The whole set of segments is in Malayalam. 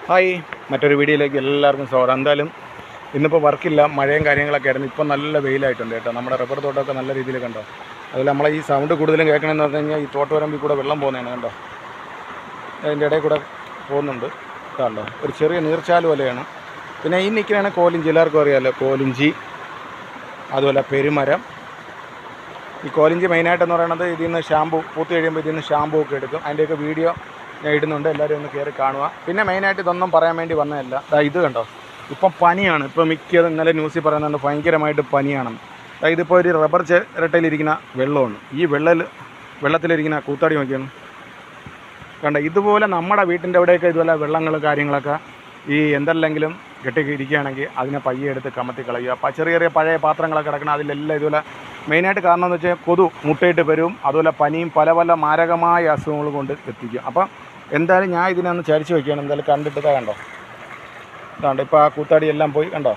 ഹായ്, മറ്റൊരു വീഡിയോയിലേക്ക് എല്ലാവർക്കും സ്വാഗതം. എന്തായാലും ഇന്നിപ്പോൾ വർക്കില്ല, മഴയും കാര്യങ്ങളൊക്കെ ആയിരുന്നു. ഇപ്പം നല്ല വെയിലായിട്ടുണ്ട് കേട്ടോ. നമ്മുടെ റബ്ബർ തോട്ടമൊക്കെ നല്ല രീതിയിൽ കണ്ടോ. അതിൽ നമ്മളെ ഈ സൗണ്ട് കൂടുതലും കേൾക്കണമെന്ന് പറഞ്ഞു കഴിഞ്ഞാൽ ഈ തോട്ടുവരമ്പിൽ കൂടെ വെള്ളം പോകുന്നതാണ് കണ്ടോ. അതിൻ്റെ ഇടയിൽ കൂടെ പോകുന്നുണ്ട് കണ്ടോ. ഒരു ചെറിയ നീർച്ചാൽ പോലെയാണ്. പിന്നെ ഈ നിൽക്കുന്നതാണ് കോലിഞ്ചി, എല്ലാവർക്കും അറിയാമല്ലോ കോലിഞ്ചി, അതുപോലെ പെരുമരം. ഈ കോലിഞ്ചി മെയിനായിട്ടെന്ന് പറയുന്നത് ഇതിൽ നിന്ന് ഷാമ്പു പൂത്ത് കഴിയുമ്പോൾ ഇതിൽ നിന്ന് ഷാമ്പു ഒക്കെ എടുക്കും. അതിൻ്റെയൊക്കെ വീഡിയോ ഞാൻ ഇടുന്നുണ്ട്, എല്ലാവരും ഒന്ന് കയറി കാണുക. പിന്നെ മെയിനായിട്ട് ഇതൊന്നും പറയാൻ വേണ്ടി വന്നതല്ല. ഇത് കണ്ടോ, ഇപ്പം പനിയാണ്. ഇപ്പം മിക്കതും ഇന്നലെ ന്യൂസിൽ പറയുന്നുണ്ട് ഭയങ്കരമായിട്ട് പനിയാണ്. ഇതിപ്പോൾ ഒരു റബ്ബർ ചിരട്ടയിലിരിക്കുന്ന വെള്ളമാണ്. ഈ വെള്ളത്തിലിരിക്കുന്ന കൂത്താടി നോക്കിയാണ് കണ്ടോ. ഇതുപോലെ നമ്മുടെ വീട്ടിൻ്റെ അവിടെയൊക്കെ ഇതുപോലെ വെള്ളങ്ങൾ കാര്യങ്ങളൊക്കെ ഈ എന്തെല്ലെങ്കിലും കെട്ടിയിരിക്കുകയാണെങ്കിൽ അതിനെ പയ്യെ എടുത്ത് കമത്തി കളയുക. അപ്പോൾ ചെറിയ ചെറിയ പഴയ പാത്രങ്ങളൊക്കെ കിടക്കണം. അതിലെല്ലാം ഇതുപോലെ മെയിനായിട്ട് കാരണം എന്ന് വെച്ചാൽ കൊതു മുട്ടയിട്ട് വരും. അതുപോലെ പനിയും പല പല മാരകമായ അസുഖങ്ങൾ കൊണ്ട് എത്തിക്കും. അപ്പം എന്തായാലും ഞാൻ ഇതിനൊന്ന് ചരിച്ച് വയ്ക്കുകയാണ്. എന്തായാലും കണ്ടിട്ട് കണ്ടോ, ഇതാണ്ട് ഇപ്പോൾ ആ കൂത്താടി എല്ലാം പോയി കണ്ടോ.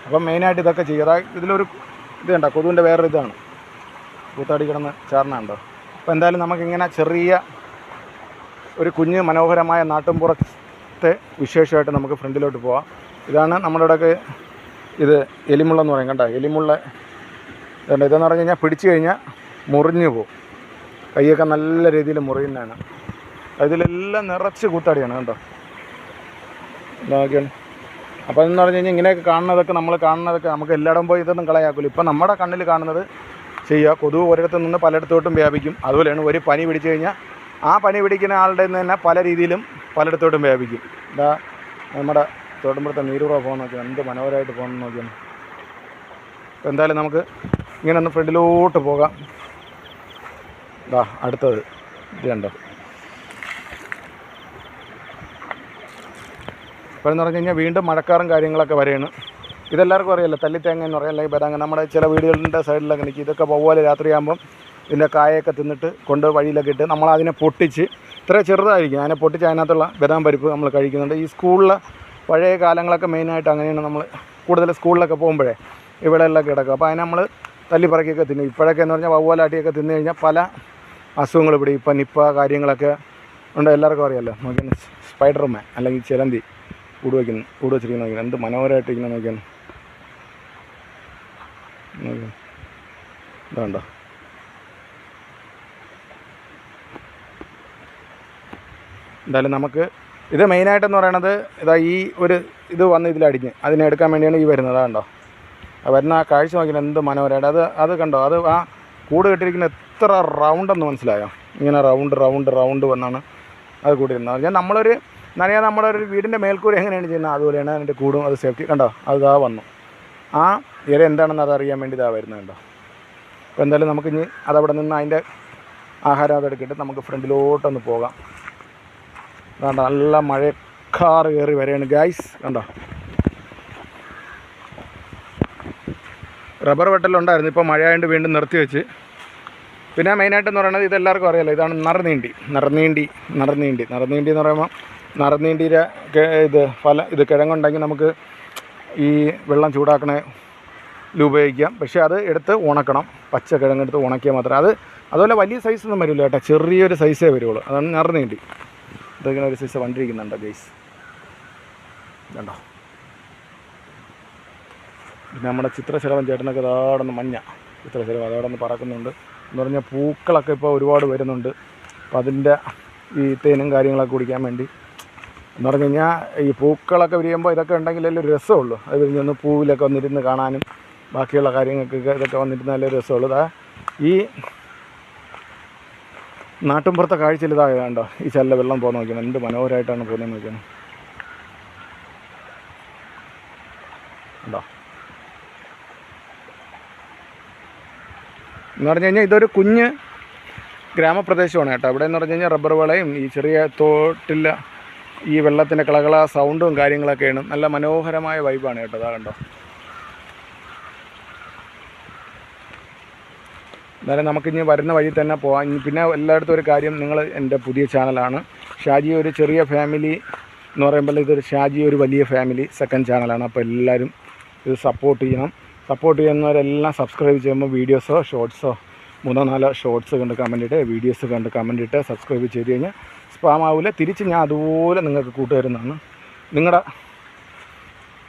അപ്പം മെയിനായിട്ട് ഇതൊക്കെ ചെയ്യുക. ഇതിലൊരു ഇത് കണ്ടോ, കൊതുവിൻ്റെ വേറൊരു ഇതാണ് കൂത്താടി കിടന്ന് ചേർന്നുണ്ടോ. അപ്പോൾ എന്തായാലും നമുക്കിങ്ങനെ ചെറിയ ഒരു കുഞ്ഞ് മനോഹരമായ നാട്ടിൻപുറത്തെ വിശേഷമായിട്ട് നമുക്ക് ഫ്രണ്ടിലോട്ട് പോവാം. ഇതാണ് നമ്മുടെ ഇവിടെയൊക്കെ ഇത് എലിമുള്ളെന്ന് പറയും കണ്ടോ. എലിമുള്ള ഇതെന്ന് പറഞ്ഞു കഴിഞ്ഞാൽ പിടിച്ചു കഴിഞ്ഞാൽ മുറിഞ്ഞു പോകും. കൈയൊക്കെ നല്ല രീതിയിൽ മുറിയുന്നതാണ്. ഇതിലെല്ലാം നിറച്ച് കൂത്താടിയാണ് കണ്ടോ. നോക്കിയാണ്. അപ്പോൾ എന്ന് പറഞ്ഞു കഴിഞ്ഞാൽ ഇങ്ങനെയൊക്കെ കാണുന്നതൊക്കെ നമുക്ക് എല്ലായിടം പോയി ഇതൊന്നും കളയാക്കില്ല. ഇപ്പം നമ്മുടെ കണ്ണിൽ കാണുന്നത് ചെയ്യുക. കൊതുക് ഒരിടത്തു നിന്ന് പലയിടത്തോട്ടും വ്യാപിക്കും. അതുപോലെയാണ് ഒരു പനി പിടിച്ചു കഴിഞ്ഞാൽ ആ പനി പിടിക്കുന്ന ആളുടെ നിന്ന് തന്നെ പല രീതിയിലും പലയിടത്തോട്ടും വ്യാപിക്കും. ഇതാ നമ്മുടെ തോട്ടുമ്പുറത്തെ നീരൂറ പോകുന്ന നോക്കിയാൽ എന്ത് മനോഹരമായിട്ട് പോകുന്ന നോക്കിയാണ്. അപ്പോൾ എന്തായാലും നമുക്ക് ഇങ്ങനെ ഒന്ന് ഫ്രണ്ടിലോട്ട് പോകാം. ഇതാ അടുത്തത് ഇത് കണ്ടോ. ഇപ്പോൾ എന്ന് പറഞ്ഞു കഴിഞ്ഞാൽ വീണ്ടും മഴക്കാറും കാര്യങ്ങളൊക്കെ വരെയാണ്. ഇതെല്ലാവർക്കും അറിയാമല്ലോ, തല്ലിത്തേങ്ങ എന്ന് പറയാം, അല്ലെങ്കിൽ ബദാങ്ങ. നമ്മുടെ ചില വീടുകളുടെ സൈഡിലൊക്കെ നിൽക്കും. ഇതൊക്കെ വവ്വാൽ രാത്രിയാകുമ്പം ഇതിൻ്റെ കായൊക്കെ തിന്നിട്ട് കൊണ്ട് വഴിയിലൊക്കെ ഇട്ട് നമ്മളതിനെ പൊട്ടിച്ച്, ഇത്ര ചെറുതായിരിക്കും, അതിനെ പൊട്ടിച്ച് അതിനകത്തുള്ള ബദാം പരിപ്പ് നമ്മൾ കഴിക്കുന്നുണ്ട്. ഈ സ്കൂളിലെ പഴയ കാലങ്ങളൊക്കെ മെയിനായിട്ട് അങ്ങനെയാണ്. നമ്മൾ കൂടുതൽ സ്കൂളിലൊക്കെ പോകുമ്പോഴേ ഇവിടെയെല്ലാം കിടക്കും. അപ്പോൾ അതിനെ നമ്മൾ തല്ലിപ്പറക്കിയൊക്കെ തിന്നും. ഇപ്പോഴൊക്കെ എന്ന് പറഞ്ഞാൽ വവ്വാലാട്ടിയൊക്കെ തിന്നു കഴിഞ്ഞാൽ പല അസുഖങ്ങൾ ഇവിടെ ഇപ്പം നിപ്പ കാര്യങ്ങളൊക്കെ ഉണ്ട്, എല്ലാവർക്കും അറിയാമല്ലോ. നോക്കിയാണ് സ്പൈഡർമാൻ അല്ലെങ്കിൽ ചിലന്തി കൂട് വെച്ചിരിക്കുന്ന നോക്കിയാണ് എന്ത് മനോഹരമായിട്ടിരിക്കുന്ന നോക്കിയാണ്. ഇതുണ്ടോ. എന്തായാലും നമുക്ക് ഇത് മെയിനായിട്ടെന്ന് പറയണത് ഇതാ ഈ ഒരു ഇത് വന്ന് ഇതിലടിഞ്ഞ് അതിനെ എടുക്കാൻ വേണ്ടിയാണ് ഈ വരുന്നത്. അതുണ്ടോ, വരുന്ന ആ കാഴ്ച നോക്കിയാൽ എന്ത് മനോഹരമായിട്ട്. അത് കണ്ടോ, അത് ആ കൂട് കെട്ടിയിരിക്കുന്ന എത്ര റൗണ്ടെന്ന് മനസ്സിലായോ. ഇങ്ങനെ റൗണ്ട് വന്നാണ് അത് കൂടിയിരുന്നത്. പറഞ്ഞാൽ നമ്മുടെ ഒരു വീടിൻ്റെ മേൽക്കൂര എങ്ങനെയാണ് ചെയ്യുന്നത് അതുപോലെയാണ് അതിൻ്റെ കൂടും. അത് സേഫ്റ്റി കണ്ടോ, അതാ വന്നു. ആ ഇര എന്താണെന്ന് അതറിയാൻ വേണ്ടി ഇതാ വരുന്നത് കണ്ടോ. അപ്പോൾ എന്തായാലും നമുക്കിനി അതവിടെ നിന്ന് അതിൻ്റെ ആഹാരം അതെടുക്കിട്ട് നമുക്ക് ഫ്രണ്ടിലോട്ടൊന്ന് പോകാം. കണ്ടോ, നല്ല മഴക്കാറ് കയറി വരെയാണ് ഗൈസ് കണ്ടോ. റബ്ബർ വെട്ടലുണ്ടായിരുന്നു, ഇപ്പോൾ മഴയായതുകൊണ്ട് വീണ്ടും നിർത്തി വെച്ച്. പിന്നെ മെയിനായിട്ടെന്ന് പറയുന്നത് ഇതെല്ലാവർക്കും അറിയാമല്ലോ, ഇതാണ് നറുനീണ്ടി എന്ന് പറയുമ്പോൾ നറുനീണ്ടിയുടെ ഇത് കിഴങ്ങുണ്ടെങ്കിൽ നമുക്ക് ഈ വെള്ളം ചൂടാക്കണതിൽ ഉപയോഗിക്കാം. പക്ഷേ അത് എടുത്ത് ഉണക്കണം, പച്ച കിഴങ്ങെടുത്ത് ഉണക്കിയാൽ മാത്രമേ അതുപോലെ വലിയ സൈസൊന്നും വരില്ല കേട്ടോ, ചെറിയൊരു സൈസേ വരുള്ളൂ. അതാണ് നറുനീണ്ടി. ഇതിങ്ങനെ ഒരു സൈസ് വണ്ടിരിക്കുന്നുണ്ടോ ഗൈസ് കണ്ടോ. പിന്നെ നമ്മുടെ ചിത്രശലഭം ചേട്ടനൊക്കെ അതാടന്ന് മഞ്ഞ ചിത്രശലഭം അതോടൊന്ന് പറക്കുന്നുണ്ട്. എന്ന് പറഞ്ഞാൽ പൂക്കളൊക്കെ ഇപ്പോൾ ഒരുപാട് വരുന്നുണ്ട്. അപ്പോൾ അതിൻ്റെ ഈ തേനും കാര്യങ്ങളൊക്കെ കുടിക്കാൻ വേണ്ടി എന്ന് പറഞ്ഞു കഴിഞ്ഞാൽ ഈ പൂക്കളൊക്കെ വിരിയുമ്പോൾ ഇതൊക്കെ ഉണ്ടെങ്കിലല്ലേ ഒരു രസമുള്ളൂ. അത് വിരിഞ്ഞൊന്ന് പൂവിലൊക്കെ വന്നിരുന്ന് കാണാനും ബാക്കിയുള്ള കാര്യങ്ങൾക്കൊക്കെ ഇതൊക്കെ വന്നിരുന്ന് നല്ല രസമുള്ളൂ. ഈ നാട്ടിൻപുറത്തെ കാഴ്ചയിൽ ഇതാകണ്ടോ, ഈ ചല്ല വെള്ളം പോകുന്ന നോക്കിയാണ് എന്ത് മനോഹരമായിട്ടാണ് പോകുന്നത് നോക്കിയാണ് ഉണ്ടോ. എന്ന് പറഞ്ഞു കഴിഞ്ഞാൽ ഇതൊരു കുഞ്ഞ് ഗ്രാമപ്രദേശമാണ് കേട്ടോ. ഇവിടെ എന്ന് പറഞ്ഞു കഴിഞ്ഞാൽ റബ്ബർ വളയും ഈ ചെറിയ തോട്ടില്ല ഈ വെള്ളത്തിൻ്റെ കളകള സൗണ്ടും കാര്യങ്ങളൊക്കെയാണ്. നല്ല മനോഹരമായ വൈബാണ് കേട്ടോ. അതാ കണ്ടോ. എന്നാലും നമുക്കിനി വരുന്ന വഴി തന്നെ പോകാം. പിന്നെ എല്ലായിടത്തും ഒരു കാര്യം, നിങ്ങൾ എൻ്റെ പുതിയ ചാനലാണ് ഷാജി ഒരു ചെറിയ ഫാമിലി എന്ന് പറയുമ്പോൾ ഇതൊരു ഷാജി ഒരു വലിയ ഫാമിലി സെക്കൻഡ് ചാനലാണ്. അപ്പോൾ എല്ലാവരും ഇത് സപ്പോർട്ട് ചെയ്യണം. സപ്പോർട്ട് ചെയ്യുന്നവരെല്ലാം സബ്സ്ക്രൈബ് ചെയ്യുമ്പോൾ വീഡിയോസോ ഷോർട്സോ 3-4 ഷോർട്സ് കണ്ട് കമൻ്റ് ഇട്ട് വീഡിയോസ് കണ്ട് കമൻ്റ് ഇട്ട് സബ്സ്ക്രൈബ് ചെയ്ത് കഴിഞ്ഞാൽ സ്പാം ആവില്ല. തിരിച്ച് ഞാൻ അതുപോലെ നിങ്ങൾക്ക് കൂട്ടുതരുന്നതാണ്.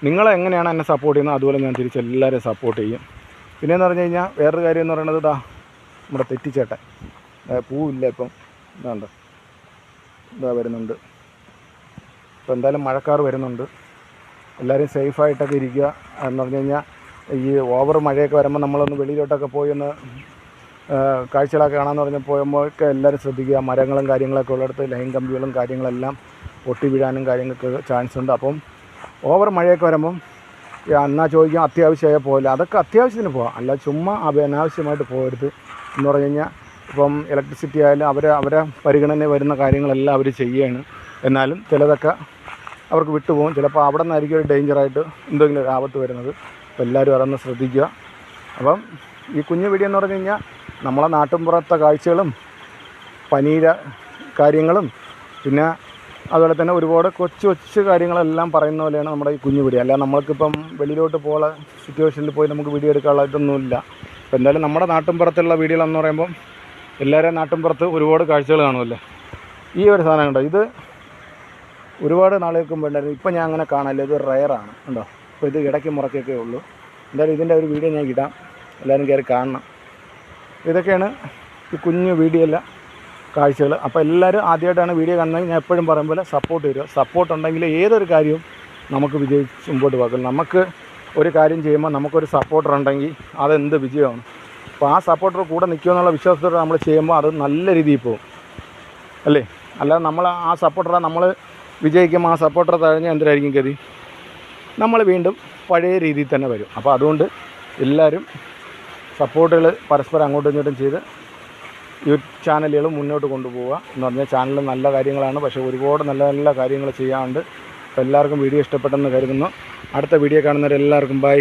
നിങ്ങളെങ്ങനെയാണ് എന്നെ സപ്പോർട്ട് ചെയ്യുന്നത് അതുപോലെ ഞാൻ തിരിച്ചെല്ലാവരെയും സപ്പോർട്ട് ചെയ്യും. പിന്നെയെന്ന് പറഞ്ഞു കഴിഞ്ഞാൽ വേറൊരു കാര്യം എന്ന് പറയുന്നത് നമ്മുടെ തെറ്റിച്ചേട്ടൻ പൂവില്ല ഇപ്പം ഇതാണ്ട് വരുന്നുണ്ട്. ഇപ്പോൾ എന്തായാലും മഴക്കാർ വരുന്നുണ്ട്. എല്ലാവരും സേഫായിട്ടൊക്കെ ഇരിക്കുക. എന്ന് പറഞ്ഞു കഴിഞ്ഞാൽ ഈ ഓവർ മഴയൊക്കെ വരുമ്പോൾ നമ്മളൊന്ന് വെളിയിലോട്ടൊക്കെ പോയി ഒന്ന് കാഴ്ചകളൊക്കെ കാണാമെന്ന് പറഞ്ഞാൽ പോകുമ്പോഴൊക്കെ എല്ലാവരും ശ്രദ്ധിക്കുക. മരങ്ങളും കാര്യങ്ങളൊക്കെ ഉള്ളിടത്ത് ലൈൻ കമ്പികളും കാര്യങ്ങളെല്ലാം പൊട്ടി വീഴാനും കാര്യങ്ങൾക്ക് ചാൻസ് ഉണ്ട്. അപ്പം ഓവർ മഴയൊക്കെ വരുമ്പം എന്നാൽ ചോദിക്കാം അത്യാവശ്യമായ പോകില്ല, അതൊക്കെ അത്യാവശ്യത്തിന് പോകാം, അല്ല ചുമ്മാ അനാവശ്യമായിട്ട് പോകരുത്. എന്ന് പറഞ്ഞു കഴിഞ്ഞാൽ ഇപ്പം ഇലക്ട്രിസിറ്റി ആയാലും അവരെ പരിഗണന വരുന്ന കാര്യങ്ങളെല്ലാം അവർ ചെയ്യുകയാണ്. എന്നാലും ചിലതൊക്കെ അവർക്ക് വിട്ടുപോകും. ചിലപ്പോൾ അവിടെ നിന്നായിരിക്കും ഒരു ഡേഞ്ചറായിട്ട് എന്തെങ്കിലും ഒരു ആപത്ത് വരുന്നത്. അപ്പോൾ എല്ലാവരും അതൊന്ന് ശ്രദ്ധിക്കുക. അപ്പം ഈ കുഞ്ഞു വീഡിയോ എന്ന് പറഞ്ഞു കഴിഞ്ഞാൽ നമ്മളെ നാട്ടിൻപുറത്തെ കാഴ്ചകളും പനിയുടെ കാര്യങ്ങളും പിന്നെ അതുപോലെ തന്നെ ഒരുപാട് കൊച്ചു കാര്യങ്ങളെല്ലാം പറയുന്ന പോലെയാണ് നമ്മുടെ ഈ കുഞ്ഞു വീഡിയോ. അല്ല നമ്മൾക്കിപ്പം വെളിയിലോട്ട് പോകുന്ന സിറ്റുവേഷനിൽ പോയി നമുക്ക് വീഡിയോ എടുക്കാനുള്ള ഇതൊന്നുമില്ല. അപ്പോൾ എന്തായാലും നമ്മുടെ നാട്ടിൻപുറത്തുള്ള വീഡിയോകളെന്ന് പറയുമ്പം എല്ലാവരുടെയും നാട്ടിൻപുറത്ത് ഒരുപാട് കാഴ്ചകൾ കാണുമല്ലേ. ഈ ഒരു സാധനം കണ്ടോ, ഇത് ഒരുപാട് നാളുകൾക്ക് മുമ്പുണ്ടായിരുന്നു. ഇപ്പം ഞാൻ അങ്ങനെ കാണാനില്ല, ഇത് റയറാണ് ഉണ്ടോ. അപ്പോൾ ഇത് ഇടയ്ക്ക് മുറക്കൊക്കെ ഉള്ളൂ. എന്തായാലും ഇതിൻ്റെ ഒരു വീഡിയോ ഞാൻ ഇടാം, എല്ലാവരും കയറി കാണണം. ഇതൊക്കെയാണ് ഈ കുഞ്ഞു വീഡിയോയിലെ കാഴ്ചകൾ. അപ്പോൾ എല്ലാവരും ആദ്യമായിട്ടാണ് വീഡിയോ കാണുന്നത്, ഞാൻ എപ്പോഴും പറയും പോലെ സപ്പോർട്ട് തരിക. സപ്പോർട്ട് ഉണ്ടെങ്കിൽ ഏതൊരു കാര്യവും നമുക്ക് വിജയിച്ച് മുമ്പോട്ട് പോകാം. നമുക്ക് ഒരു കാര്യം ചെയ്യുമ്പോൾ നമുക്കൊരു സപ്പോർട്ടർ ഉണ്ടെങ്കിൽ അതെന്ത് വിജയമാണ്. അപ്പോൾ ആ സപ്പോർട്ടർ കൂടെ നിൽക്കുമെന്നുള്ള വിശ്വാസത്തോടെ നമ്മൾ ചെയ്യുമ്പോൾ അത് നല്ല രീതിയിൽ പോകും അല്ലേ. അല്ലാതെ നമ്മൾ ആ സപ്പോർട്ടറെ നമ്മൾ വിജയിക്കുമ്പോൾ ആ സപ്പോർട്ടർ തഴഞ്ഞാൽ എന്തിനായിരിക്കും ഗതി, നമ്മൾ വീണ്ടും പഴയ രീതിയിൽ തന്നെ വരും. അപ്പോൾ അതുകൊണ്ട് എല്ലാവരും സപ്പോർട്ടുകൾ പരസ്പരം അങ്ങോട്ടും ഇങ്ങോട്ടും ചെയ്ത് യൂട്യൂബ് ചാനലുകളും മുന്നോട്ട് കൊണ്ടുപോവുക. എന്ന് പറഞ്ഞാൽ ചാനൽ നല്ല കാര്യങ്ങളാണ്, പക്ഷേ ഒരുപാട് നല്ല നല്ല കാര്യങ്ങൾ ചെയ്യാറുണ്ട്. അപ്പോൾ എല്ലാവർക്കും വീഡിയോ ഇഷ്ടപ്പെട്ടെന്ന് കരുതുന്നു. അടുത്ത വീഡിയോ കാണുന്നവരെല്ലാവർക്കും ബൈ.